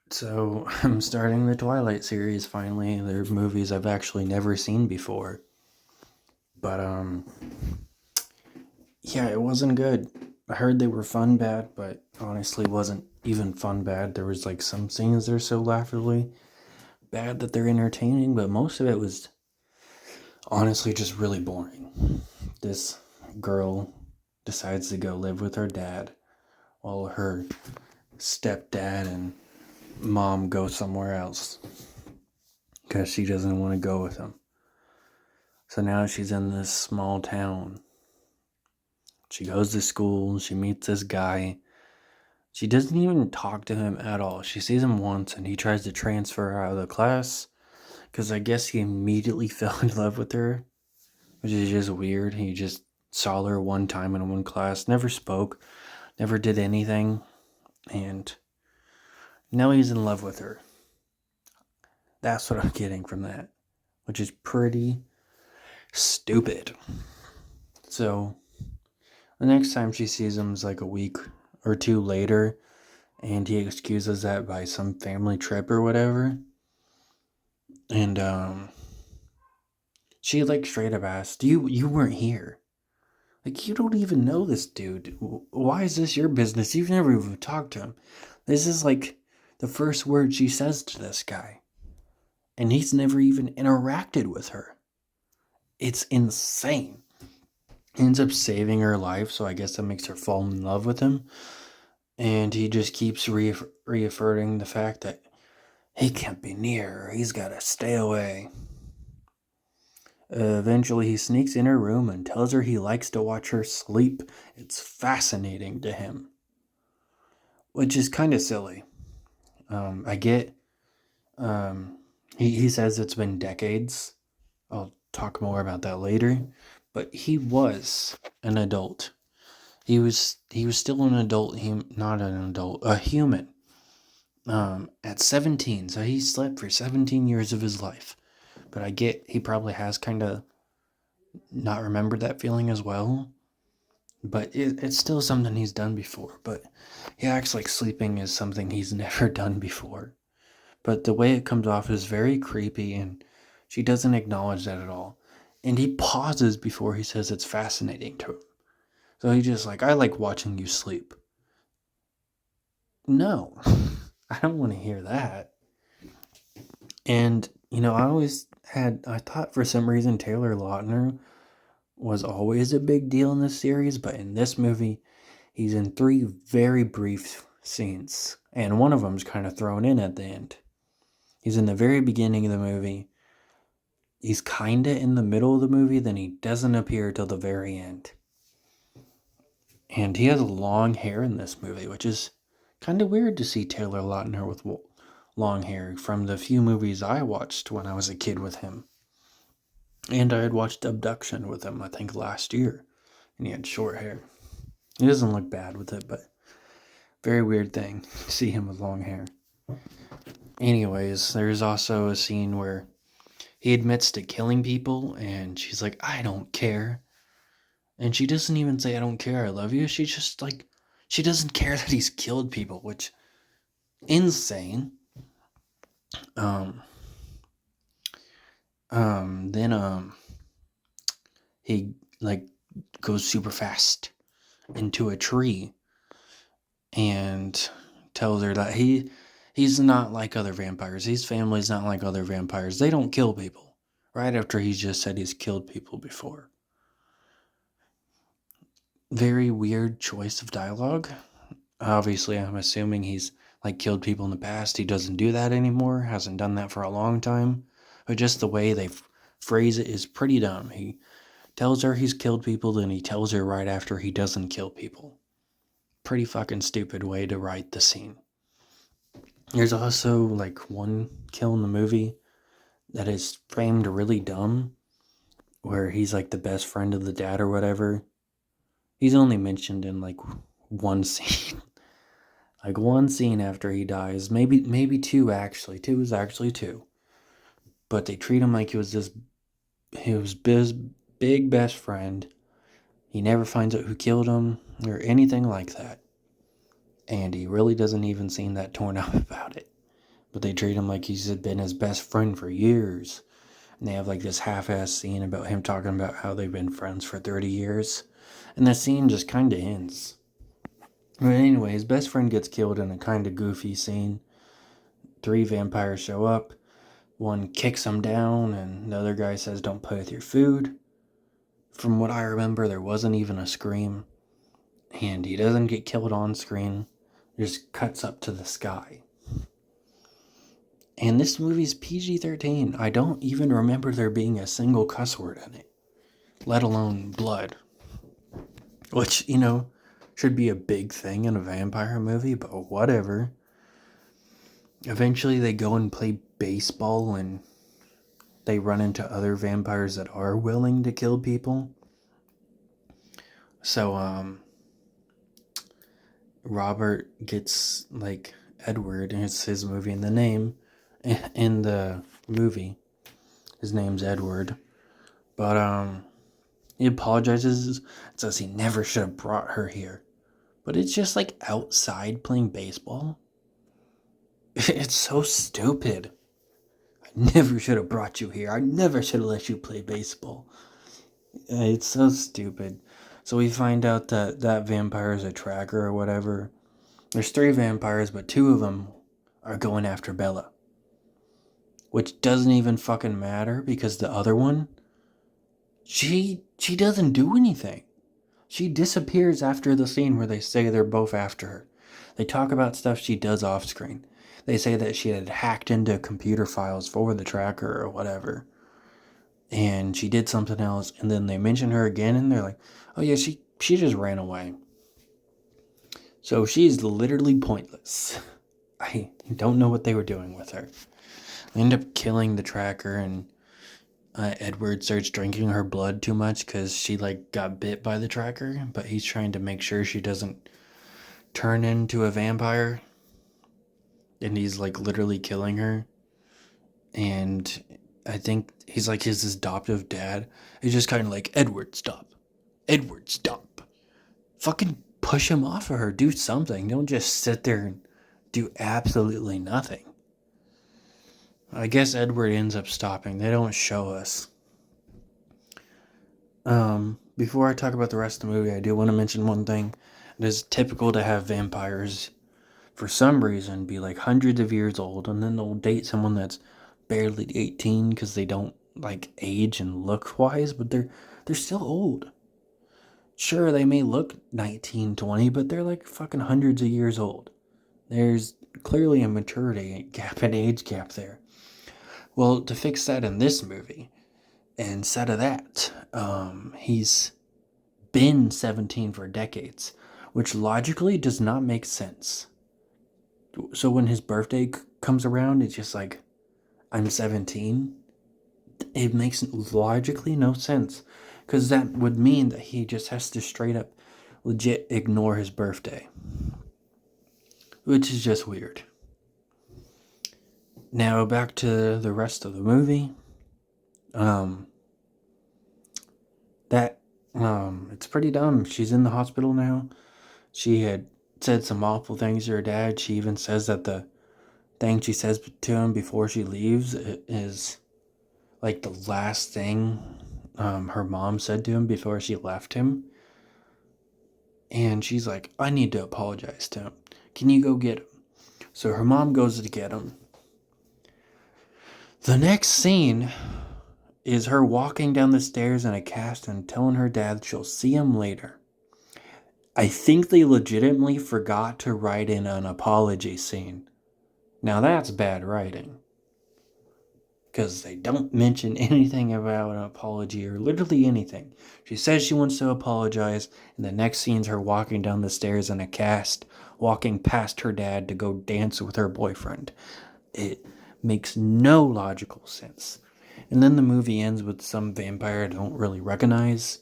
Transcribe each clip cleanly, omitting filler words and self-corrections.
So I'm starting the Twilight series finally. They're movies I've actually never seen before. But yeah, it wasn't good. I heard they were fun bad, but honestly wasn't even fun bad. There was like some scenes that are so laughably bad that they're entertaining, but most of it was honestly just really boring. This girl decides to go live with her dad while her stepdad and mom go somewhere else because she doesn't want to go with him. So now she's in this small town. She goes to school, she meets this guy. She doesn't even talk to him at all. She sees him once and he tries to transfer her out of the class because I guess he immediately fell in love with her, which is just weird. He just saw her one time in one class, never spoke, never did anything, and now he's in love with her. That's what I'm getting from that, which is pretty stupid. So the next time she sees him is like a week or two later, and he excuses that by some family trip or whatever. And she like straight up asked, "You weren't here. Like you don't even know this dude. Why is this your business? You've never even talked to him. This is like the first word she says to this guy, and he's never even interacted with her. It's insane. Ends up saving her life, so I guess that makes her fall in love with him. And he just keeps reaffirming the fact that he can't be near her. He's got to stay away. Eventually, he sneaks in her room and tells her he likes to watch her sleep. It's fascinating to him, which is kind of silly. I get. Um, he says it's been decades. I'll talk more about that later. But he was an adult. He was still an adult. Not an adult, a human. At 17, so he slept for 17 years of his life. But I get he probably has kind of not remembered that feeling as well. But it's still something he's done before. But he acts like sleeping is something he's never done before. But the way it comes off is very creepy, and she doesn't acknowledge that at all. And he pauses before he says it's fascinating to him. So he's just like, I like watching you sleep. No, I don't want to hear that. And, I thought for some reason Taylor Lautner was always a big deal in this series, but in this movie, he's in three very brief scenes, and one of them's kind of thrown in at the end. He's in the very beginning of the movie. He's kind of in the middle of the movie, then he doesn't appear till the very end. And he has long hair in this movie, which is kind of weird to see Taylor Lautner with long hair from the few movies I watched when I was a kid with him. And I had watched Abduction with him, I think, last year. And he had short hair. He doesn't look bad with it, but very weird thing to see him with long hair. Anyways, there's also a scene where he admits to killing people, and she's like, I don't care. And she doesn't even say, I don't care, I love you. She just, like, she doesn't care that he's killed people, which, insane. Um, then, he, like, goes super fast into a tree and tells her that he's not like other vampires. His family's not like other vampires. They don't kill people. Right after he's just said he's killed people before. Very weird choice of dialogue. Obviously, I'm assuming he's like killed people in the past. He doesn't do that anymore. Hasn't done that for a long time. But just the way they phrase it is pretty dumb. He tells her he's killed people, then he tells her right after he doesn't kill people. Pretty fucking stupid way to write the scene. There's also like one kill in the movie that is framed really dumb, where he's like the best friend of the dad or whatever. He's only mentioned in like one scene. Like one scene after he dies, maybe two actually. Two is actually two. But they treat him like he was his big best friend. He never finds out who killed him or anything like that. And he really doesn't even seem that torn up about it. but they treat him like he's been his best friend for years. And they have like this half-ass scene about him talking about how they've been friends for 30 years. And that scene just kind of ends. But anyway, his best friend gets killed in a kind of goofy scene. 3 vampires show up. One kicks him down, and the other guy says, "Don't play with your food." From what I remember, there wasn't even a scream. And he doesn't get killed on screen. Just cuts up to the sky. And this movie's PG-13. I don't even remember there being a single cuss word in it, let alone blood. Which, should be a big thing in a vampire movie, but whatever. Eventually they go and play baseball and they run into other vampires that are willing to kill people. So, Robert gets, Edward, and it's his movie, and the name in the movie, his name's Edward. But, he apologizes and says he never should have brought her here. But it's just, outside playing baseball. It's so stupid. I never should have brought you here. I never should have let you play baseball. It's so stupid. So we find out that that vampire is a tracker or whatever. There's 3 vampires, but 2 of them are going after Bella. Which doesn't even fucking matter because the other one, she doesn't do anything. She disappears after the scene where they say they're both after her. They talk about stuff she does off screen. They say that she had hacked into computer files for the tracker or whatever. And she did something else. And then they mention her again and they're like, oh yeah, she just ran away. So she's literally pointless. I don't know what they were doing with her. They end up killing the tracker, and Edward starts drinking her blood too much because she got bit by the tracker, but he's trying to make sure she doesn't turn into a vampire, and he's literally killing her. And I think he's his adoptive dad. He's just kind of Edward, stop. Edward, stop. Fucking push him off of her. Do something. Don't just sit there and do absolutely nothing. I guess Edward ends up stopping. They don't show us. Before I talk about the rest of the movie, I do want to mention one thing. It is typical to have vampires, for some reason, be hundreds of years old, and then they'll date someone that's barely 18 because they don't age and look wise, but they're still old. Sure, they may look 19, 20, but they're fucking hundreds of years old. There's clearly a maturity gap, an age gap there. Well, to fix that in this movie, instead of that, he's been 17 for decades, which logically does not make sense. So when his birthday comes around, it's just I'm 17. It makes logically no sense, because that would mean that he just has to straight up legit ignore his birthday, which is just weird. Now back to the rest of the movie. It's pretty dumb. She's in the hospital now. She had said some awful things to her dad. She even says that the thing she says to him before she leaves is the last thing her mom said to him before she left him. And she's like, I need to apologize to him. Can you go get him? So her mom goes to get him. The next scene is her walking down the stairs in a cast and telling her dad she'll see him later. I think they legitimately forgot to write in an apology scene. Now that's bad writing, because they don't mention anything about an apology or literally anything. She says she wants to apologize, and the next scene's her walking down the stairs in a cast, walking past her dad to go dance with her boyfriend. It makes no logical sense. And then the movie ends with some vampire I don't really recognize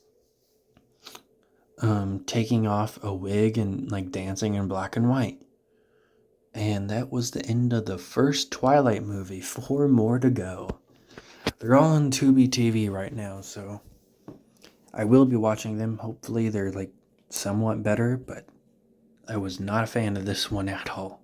taking off a wig and dancing in black and white. And that was the end of the first Twilight movie. 4 more to go. They're all on Tubi TV right now, so I will be watching them. Hopefully they're somewhat better, but I was not a fan of this one at all.